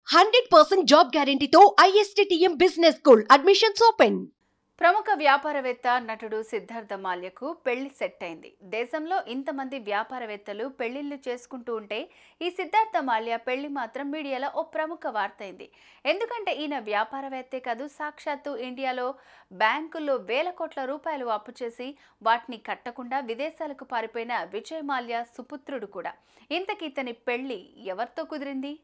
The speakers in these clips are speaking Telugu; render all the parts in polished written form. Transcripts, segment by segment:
100% జాబ్ గ్యారంటీతో ISTTM business school admissions open. ప్రముఖ వ్యాపారవేత్త నటుడు సిద్ధార్థ మాల్యాకు పెళ్లి సెట్ అయింది. దేశంలో ఇంతమంది వ్యాపారవేత్తలు పెళ్లిళ్లు చేసుకుంటూ ఉంటే ఈ సిద్ధార్థ మాల్యా పెళ్లి మాత్రం మీడియాలో ఓ ప్రముఖ వార్త అయింది. ఎందుకంటే ఈయన వ్యాపారవేత్తే కాదు, సాక్షాత్తు ఇండియాలో బ్యాంకుల్లో వేల కోట్ల రూపాయలు అప్పు చేసి వాటిని కట్టకుండా విదేశాలకు పారిపోయిన విజయ్ మాల్యా సుపుత్రుడు కూడా. ఇంతకీ ఇతని పెళ్లి ఎవరితో కుదిరింది?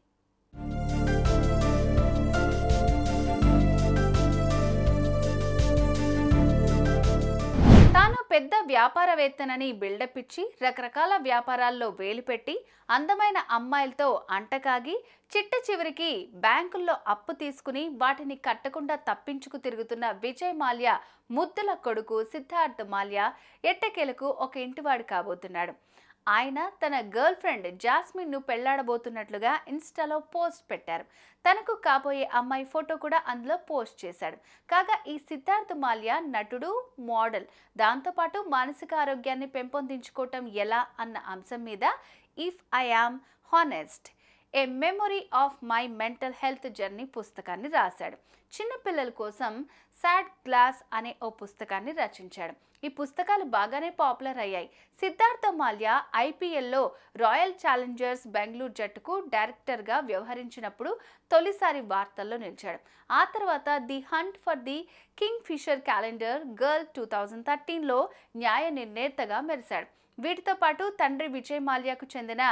తాను పెద్ద వ్యాపారవేత్తనని బిల్డప్ ఇచ్చి రకరకాల వ్యాపారాల్లో వేలుపెట్టి అందమైన అమ్మాయిలతో అంటకాగి చిట్ట చివరికి బ్యాంకుల్లో అప్పు తీసుకుని వాటిని కట్టకుండా తప్పించుకు తిరుగుతున్న విజయ్ మాల్యా ముద్దుల కొడుకు సిద్ధార్థ్ మాల్యా ఎట్టకేలకు ఒక ఇంటివాడు కాబోతున్నాడు. ఆయన తన గర్ల్ ఫ్రెండ్ జాస్మిన్ను పెళ్లాడబోతున్నట్లుగా ఇన్స్టాలో పోస్ట్ పెట్టారు. తనకు కాబోయే అమ్మాయి ఫోటో కూడా అందులో పోస్ట్ చేశాడు. కాగా ఈ సిద్ధార్థ్ మాల్యా నటుడు, మోడల్, దాంతోపాటు మానసిక ఆరోగ్యాన్ని పెంపొందించుకోవటం ఎలా అన్న అంశం మీద if I am honest, A memory of my mental health journey పుస్తకాన్ని రాశాడు. చిన్నపిల్లల కోసం సాడ్ గ్లాస్ అనే ఓ పుస్తకాన్ని రచించాడు. ఈ పుస్తకాలు బాగానే పాపులర్ అయ్యాయి. సిద్ధార్థ మాల్యా IPLలో రాయల్ ఛాలెంజర్స్ బెంగళూరు జట్టుకు డైరెక్టర్గా వ్యవహరించినప్పుడు తొలిసారి వార్తల్లో నిలిచాడు. ఆ తర్వాత the hunt for the Kingfisher calendar girl 2013లో న్యాయ నిర్ణేతగా మెరిశాడు. వీటితో పాటు తండ్రి విజయ్ మాల్యాకు చెందిన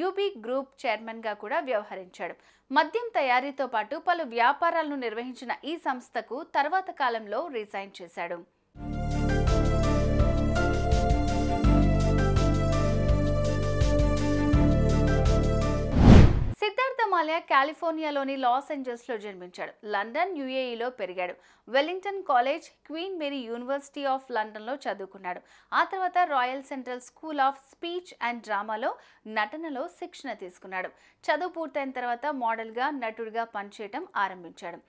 UB గ్రూప్ చైర్మన్గా కూడా వ్యవహరించాడు. మద్యం తయారీతో పాటు పలు వ్యాపారాలను నిర్వహించిన ఈ సంస్థకు తర్వాత కాలంలో రిజైన్ చేశాడు. సిద్ధార్థ మాల్యా కాలిఫోర్నియాలోని లాస్ ఏంజల్స్లో జన్మించాడు. లండన్, UAEలో పెరిగాడు. Wellington college, queen Mary university of లండన్లో చదువుకున్నాడు. ఆ తర్వాత royal central school of speech and డ్రామాలో నటనలో శిక్షణ తీసుకున్నాడు. చదువు పూర్తయిన తర్వాత మోడల్గా, నటుడిగా పనిచేయటం ఆరంభించాడు.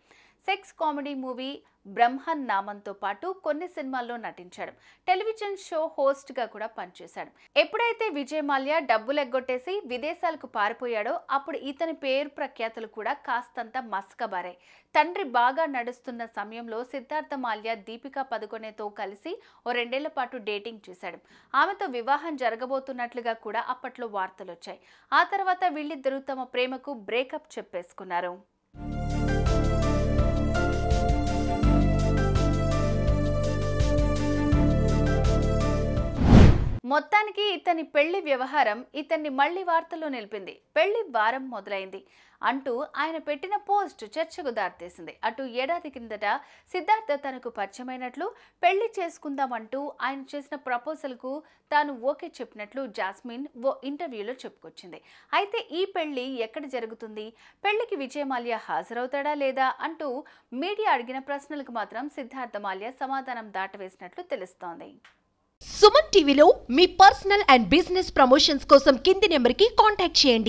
సెక్స్ కామెడీ మూవీ బ్రహ్మన్ నామంతో పాటు కొన్ని సినిమాల్లో నటించాడు. టెలివిజన్ షో హోస్ట్గా కూడా పనిచేశాడు. ఎప్పుడైతే విజయ్ మాల్యా డబ్బులు ఎగ్గొట్టేసి విదేశాలకు పారిపోయాడో అప్పుడు ఇతని పేరు ప్రఖ్యాతులు కూడా కాస్తంత మసకబారాయి. తండ్రి బాగా నడుస్తున్న సమయంలో సిద్ధార్థ మాల్యా దీపికా పదుకొనేతో కలిసి ఓ 2 ఏళ్ల పాటు డేటింగ్ చేశాడు. ఆమెతో వివాహం జరగబోతున్నట్లుగా కూడా అప్పట్లో వార్తలు వచ్చాయి. ఆ తర్వాత వీళ్ళిద్దరూ తమ ప్రేమకు బ్రేకప్ చెప్పేసుకున్నారు. మొత్తానికి ఇతని పెళ్లి వ్యవహారం ఇతన్ని మళ్లీ వార్తల్లో నిలిపింది. పెళ్లి వారం మొదలైంది అంటూ ఆయన పెట్టిన పోస్ట్ చర్చకు దారితీసింది. అటు ఏడాది కిందట సిద్ధార్థ తనకు పరిచయమైనట్లు, పెళ్లి చేసుకుందామంటూ ఆయన చేసిన ప్రపోజల్కు తాను ఓకే చెప్పినట్లు జాస్మిన్ ఓ ఇంటర్వ్యూలో చెప్పుకొచ్చింది. అయితే ఈ పెళ్లి ఎక్కడ జరుగుతుంది, పెళ్లికి విజయ్ మాల్యా హాజరవుతాడా లేదా అంటూ మీడియా అడిగిన ప్రశ్నలకు మాత్రం సిద్ధార్థ మాల్యా సమాధానం దాటవేసినట్లు తెలుస్తోంది. సుమన్ టీవీలో మీ పర్సనల్ అండ్ బిజినెస్ ప్రమోషన్స్ కోసం కింది నెంబర్కి కాంటాక్ట్ చేయండి.